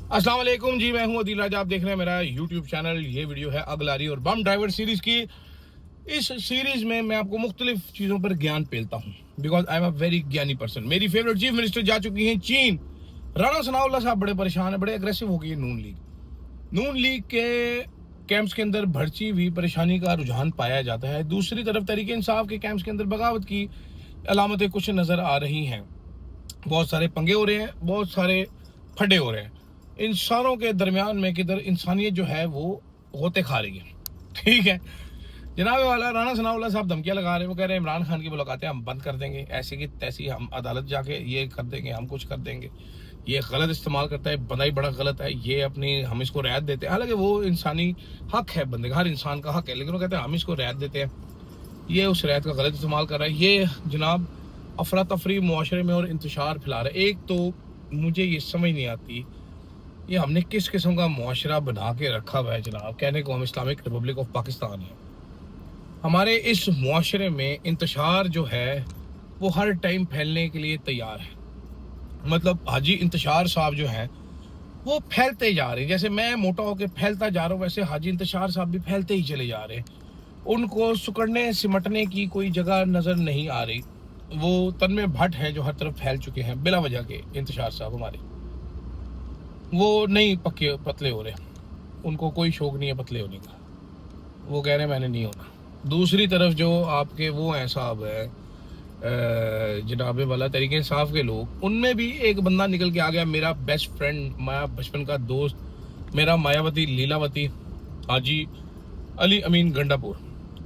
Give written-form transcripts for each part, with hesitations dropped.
अस्सलाम वालेकुम जी, मैं हूं अदील राज। आप देख रहे हैं मेरा यूट्यूब चैनल। ये वीडियो है अगलारी और बम ड्राइवर सीरीज की। इस सीरीज में मैं आपको मुख्तलिफ चीज़ों पर ज्ञान पेलता हूं, because I am a very ज्ञानी पर्सन। मेरी फेवरेट चीफ मिनिस्टर जा चुकी हैं चीन। राणा सनाउल्लाह साहब बड़े परेशान है, बड़े अग्रेसिव हो गई है नून लीग के कैंप्स के अंदर भड़ची हुई परेशानी का रुझान पाया जाता है। दूसरी तरफ तहरीक इंसाफ के कैंप्स के अंदर बगावत की अलामतें कुछ नज़र आ रही हैं। बहुत सारे पंगे हो रहे हैं, बहुत सारे फड्डे हो रहे हैं। इंसानों के दरमियान में किधर इंसानियत जो है वो होते खा रही है। ठीक है जनाब वाला, राणा सनाउल्लाह साहब धमकियां लगा रहे हैं। वो कह रहे हैं इमरान खान की मुलाकातें हम बंद कर देंगे, ऐसी की तैसी हम अदालत जाके ये कर देंगे, हम कुछ कर देंगे। ये गलत इस्तेमाल करता है, बंदा ही बड़ा गलत है ये। अपनी हम इसको रियायत देते हैं, हालांकि वो इंसानी हक है, बंदे का, हर इंसान का हक है, लेकिन वो कहते हैं हम इसको रियायत देते हैं। ये उस रियायत का गलत इस्तेमाल कर रहा है। ये जनाब अफरा तफरी मुआशरे में और इंतशार फैला रहा है। एक तो मुझे ये समझ नहीं आती, ये हमने किस किस्म का मुआशरा बना के रखा हुआ है जनाब। कहने को हम इस्लामिक रिपब्लिक ऑफ पाकिस्तान है, हमारे इस मुआशरे में इंतशार जो है वो हर टाइम फैलने के लिए तैयार है। मतलब हाजी इंतशार साहब जो है वो फैलते जा रहे हैं। जैसे मैं मोटा होकर फैलता जा रहा हूँ, वैसे हाजी इंतशार साहब भी फैलते ही चले जा रहे हैं। उनको सुकड़ने सिमटने की कोई जगह नज़र नहीं आ रही। वो तन में भट्ट है जो हर तरफ फैल चुके हैं बिला वजह के। इंतशार साहब हमारे वो नहीं पक्के पतले हो रहे, उनको कोई शौक नहीं है पतले होने का। वो कह रहे हैं मैंने नहीं होना। दूसरी तरफ जो आपके वो हैं साहब है जनाबे वाला तरीके साफ के लोग, उनमें भी एक बंदा निकल के आ गया, मेरा बेस्ट फ्रेंड, माया बचपन का दोस्त, मेरा मायावती लीलावती, हाजी अली अमीन गंडापुर।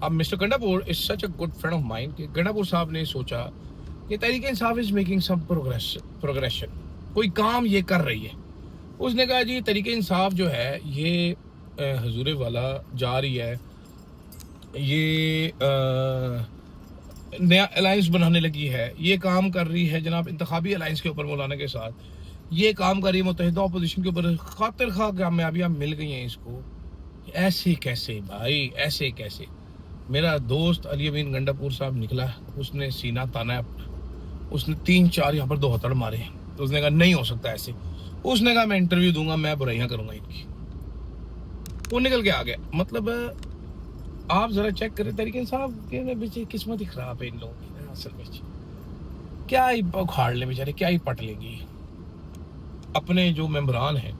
अब mister Gandapur is such a good friend of mind कि गंडापुर साहब ने सोचा कि Tehreek Insaf is making some progression, कोई काम ये कर रही है। उसने कहा जी तहरीक इंसाफ जो है ये हजूर वाला जा रही है, ये नया अलायंस बनाने लगी है, ये काम कर रही है जनाब इंतखाबी अलायंस के ऊपर मौलाना के साथ, ये काम कर रही है मुत्तहिदा अपोजिशन के ऊपर। खातिर खा कामयाबियाँ मिल गई हैं इसको। ऐसे कैसे भाई, ऐसे कैसे? मेरा दोस्त अली अमीन गंडापुर साहब निकला, उसने सीना ताना अपना, उसने 3-4 यहाँ पर 2 हथड़ मारे। तो उसने कहा नहीं हो सकता ऐसे। उसने कहा मैं इंटरव्यू दूंगा, मैं बुराइयां करूंगा इनकी। वो निकल के आ गया। मतलब आप जरा चेक करें तरीके साहब के बेचारे किस्मत ही खराब है इन लोगों की असल में। क्या ही उखाड़ ले बेचारे, क्या ही पट लेंगी। अपने जो मेंबरान हैं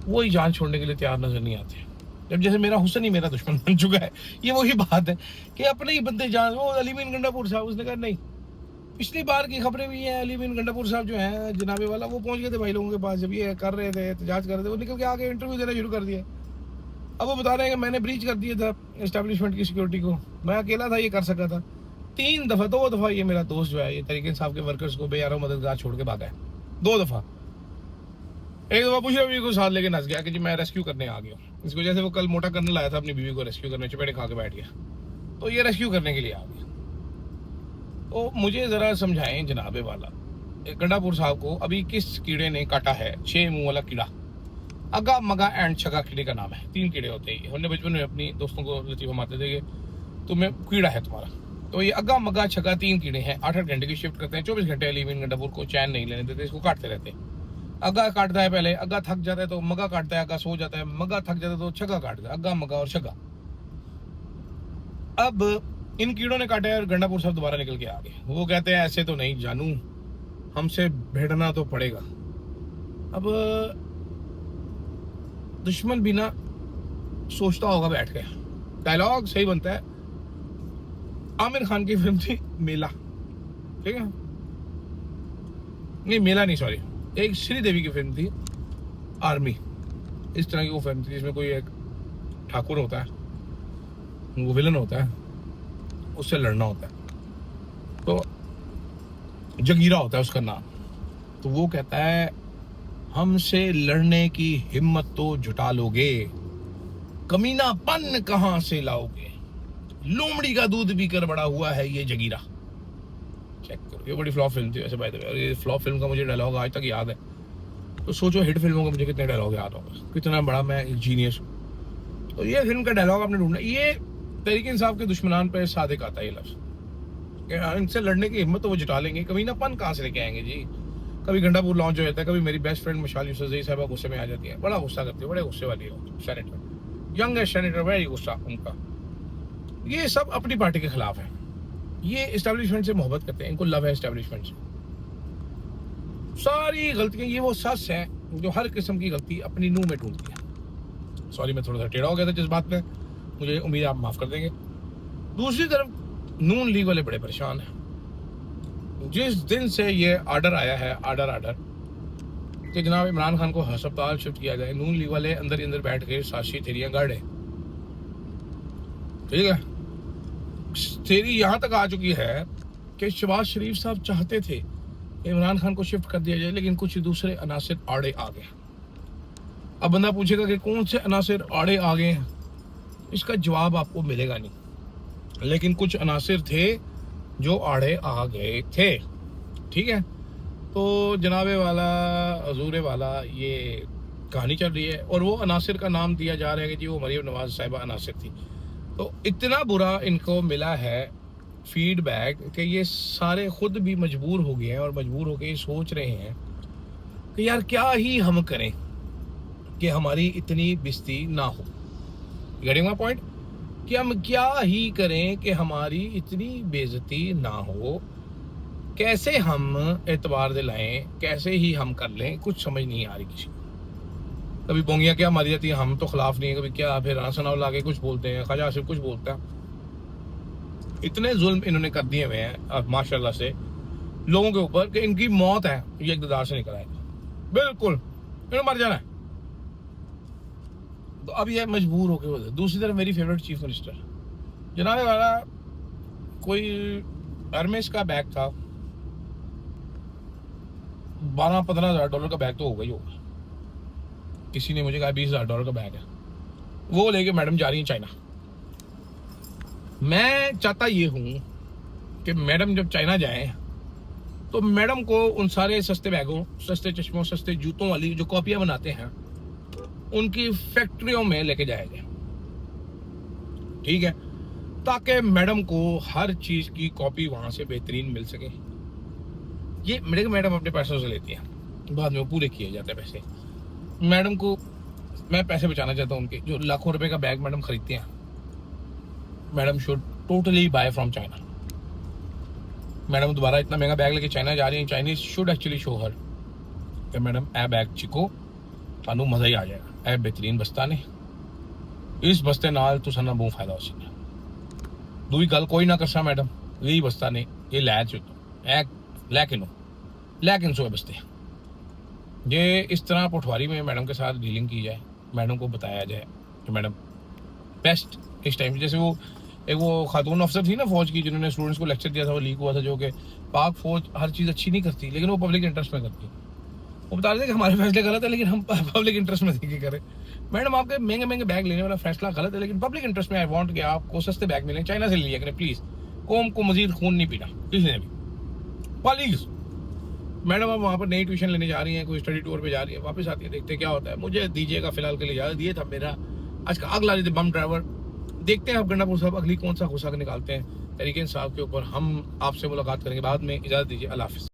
वो ही जान छोड़ने के लिए तैयार नजर नहीं आते। जब जैसे मेरा हुसैन ही मेरा दुश्मन बन चुका है। ये वही बात है कि अपने ही बंदे जान। वो अली अमीन गंडापुर साहब, उसने कहा नहीं। पिछली बार की खबरें भी हैं, अली अमीन गंडापुर साहब जो है जनाबे वाला, वो पहुंच गए थे भाई लोगों के पास। जब ये कर रहे थे, एहतजाज कर रहे थे, वो निकल के आगे इंटरव्यू देना शुरू कर दिया। अब वो बता रहे हैं कि मैंने ब्रीच कर दिया था एस्टेब्लिशमेंट की सिक्योरिटी को, मैं अकेला था, ये कर सका था। 2 दफा ये मेरा दोस्त जो है ये तरीके साहब के वर्कर्स को बेयारो मददगार छोड़ के भागा है। 2 दफा। एक दफा पूछा बीवी को साथ लेके नस गया कि जी मैं रेस्क्यू करने आ गया। इसको जैसे वो कल मोटा करने लाया था अपनी बीवी को रेस्क्यू करने, चपेटे खा के बैठ गया, तो ये रेस्क्यू करने के लिए आ गया। तो मुझे जरा समझाएं जनाबे वाला गंडापुर साहब को, अभी किस कीड़े ने काटा है? 6 मुंह वाला कीड़ा, अगा मगा एंड छगा कीड़े का नाम है। 3 कीड़े होते हैं। हमने बचपन में अपनी दोस्तों को लतीफा मारते थे कि तुम्हें कीड़ा है तुम्हारा। तो ये अगा मगा छगा 3 कीड़े हैं। 8-8 घंटे की शिफ्ट करते हैं, 24 घंटे अली अमीन गंडापुर को चैन नहीं लेने देते, इसको काटते रहते हैं। अगा काटता है पहले, अगा थक जाता है तो मगा काटता है, अगा सो जाता है, मगा थक जाता है तो छगा काटता है। अगा मगा और छगा। अब इन कीड़ों ने काटा है और गंडापुर साहब दोबारा निकल के आ गए। वो कहते हैं ऐसे तो नहीं जानू, हमसे भिड़ना तो पड़ेगा। अब दुश्मन भी ना सोचता होगा बैठ के, डायलॉग सही बनता है। आमिर खान की फिल्म थी मेला, ठीक है, नहीं मेला नहीं, सॉरी, एक श्रीदेवी की फिल्म थी आर्मी। इस तरह की वो फिल्म थी जिसमें कोई एक ठाकुर होता है, वो विलन होता है, उससे लड़ना होता है, तो जगीरा होता है उसका नाम। तो वो कहता है हमसे लड़ने की हिम्मत तो जुटा लोगे, कमीनापन कहां से लाओगे, लोमड़ी का दूध पीकर बड़ा हुआ है ये जगीरा। चेक करो, ये बड़ी फ्लॉप फिल्म थी वैसे बाय द वे। ये फ्लॉप फिल्म का मुझे डायलॉग आज तक याद है। तो सोचो हिट फिल्मों का मुझे कितने डायलॉग याद होगा, कितना बड़ा मैं जीनियस हूँ। तो ये फिल्म का डायलॉग आपने ढूंढना। ये तहरीक इंसाफ के दुश्मनान पे सादिक आता है ये लफ्ज, इनसे लड़ने की हिम्मत तो वो जुटा लेंगे, कमीनापन कहां से लेके आएंगे जी। कभी गंडापुर लॉन्च हो जाता है, कभी मेरी बेस्ट फ्रेंड मशाल यूसुफजई साहबा गुस्से में आ जाती है, बड़ा गुस्सा करती है, बड़े गुस्से वाली हो सेनेटर, यंगेस्ट सेनेटर, वेरी गुस्सा उनका। ये सब अपनी पार्टी के खिलाफ है, ये एस्टेब्लिशमेंट से मोहब्बत करते हैं, इनको लव है एस्टेब्लिशमेंट से। सारी गलतियां, ये वो सस है जो हर किस्म की गलती अपनी मुंह में ढूंढती है। सॉरी मैं थोड़ा सा टेढ़ा हो गया था जिस बात में, मुझे उम्मीद आप माफ कर देंगे। दूसरी तरफ नून लीग वाले बड़े परेशान हैं। जिस दिन से ये ऑर्डर आया है, ऑर्डर कि जनाब इमरान खान को अस्पताल शिफ्ट किया जाए, नून लीग वाले अंदर ही अंदर बैठ के साजिशी थेरियां गाड़े। ठीक है, थेरी यहां तक आ चुकी है कि शहबाज शरीफ साहब चाहते थे कि इमरान खान को शिफ्ट कर दिया जाए, लेकिन कुछ दूसरे अनासिर आड़े आ गए। अब बंदा पूछेगा कि कौन से अनासिर आड़े आ गए हैं, इसका जवाब आपको मिलेगा नहीं, लेकिन कुछ अनासिर थे जो आड़े आ गए थे। ठीक है, तो जनाबे वाला हजूरे वाला ये कहानी चल रही है, और वो अनासिर का नाम दिया जा रहा है कि जी वो मरियम नवाज साहिबा अनासिर थी। तो इतना बुरा इनको मिला है फीडबैक कि ये सारे खुद भी मजबूर हो गए हैं, और मजबूर होकर ये सोच रहे हैं कि यार क्या ही हम करें कि हमारी इतनी बेइज्जती ना हो। गेटिंग माय पॉइंट, कि हम क्या ही करें कि हमारी इतनी बेइज्जती ना हो, कैसे हम एतबार दिलाएं, कैसे ही हम कर लें, कुछ समझ नहीं आ रही किसी को। कभी बोंगियां क्या मारी जाती है, हम तो खिलाफ नहीं है, कभी क्या फिर राना लाके कुछ बोलते हैं, ख्वाजा आसिफ कुछ बोलता है। इतने जुल्म इन्होंने कर दिए हुए हैं माशाल्लाह से लोगों के ऊपर कि इनकी मौत है ये इक़्तिदार से निकल आएगा, बिल्कुल इन्होंने मर जाना है। तो अब ये मजबूर होके बोलते। दूसरी तरफ मेरी फेवरेट चीफ मिनिस्टर जनाबे वाला कोई हरमेश का बैग था, 12-15 हज़ार डॉलर का बैग तो होगा ही होगा। किसी ने मुझे कहा 20 हज़ार डॉलर का बैग है, वो लेके मैडम जा रही है चाइना। मैं चाहता ये हूं कि मैडम जब चाइना जाए तो मैडम को उन सारे सस्ते बैगों, सस्ते चश्मों, सस्ते जूतों वाली जो कॉपियां बनाते हैं उनकी फैक्ट्रियों में लेके जाया जाए। ठीक है, ताकि मैडम को हर चीज की कॉपी वहां से बेहतरीन मिल सके। ये मैडम अपने पैसों से लेती है, बाद में वो पूरे किए जाते हैं पैसे। मैडम को मैं पैसे बचाना चाहता हूँ उनके, जो लाखों रुपए का बैग मैडम खरीदते हैं। Madam should totally buy from China. Madam दोबारा इतना महंगा बैग लेके चाइना जा रही है, Chinese should actually show her कि मैडम ए बैग चिको, तानू मजा ही आ जाएगा। ए बेहतरीन बस्ता ने, इस बस्ते नाल तुसां ना बहुत फायदा हो सकता। दूई गल कोई ना करसा मैडम, यही बस्ता ने ये लेकिन सो बस्ते ये इस तरह पटवारी में मैडम के साथ डीलिंग की जाए, मैडम को बताया जाए कि मैडम बेस्ट इस टाइम। जैसे वो खातून अफसर थी ना फौज की, जिन्होंने स्टूडेंट्स को लेक्चर दिया था, वो लीक हुआ था, जो कि पाक फौज हर चीज़ अच्छी नहीं करती, लेकिन वो पब्लिक इंटरेस्ट में करती। वो बता रहे थे कि हमारे फैसले गलत है, लेकिन हम पब्लिक इंटरेस्ट में देखिए करें। मैडम आपके महंगे महंगे बैग लेने वाला फैसला गलत है, लेकिन पब्लिक इंटरेस्ट में आई वांट कि आपको सस्ते बैग मिले, चाइना से ले लिया करें प्लीज। कौम को मजीद खून नहीं पीना किसी ने भी, प्लीज। मैडम अब वहाँ पर नई ट्यूशन लेने जा रही हैं, कोई स्टडी टूर पे जा रही है, वापस आती है, देखते क्या होता है। मुझे दीजिएगा फिलहाल के लिए इजाजत। ये था मेरा आज का अगला बम ड्राइवर। देखते हैं अब गंडापुर साहब अगली कौन सा गुस्सा निकालते हैं तहरीक इंसाफ के ऊपर। हम आपसे मुलाकात करेंगे बाद में। इजाजत दीजिए, अल्लाह हाफिज़।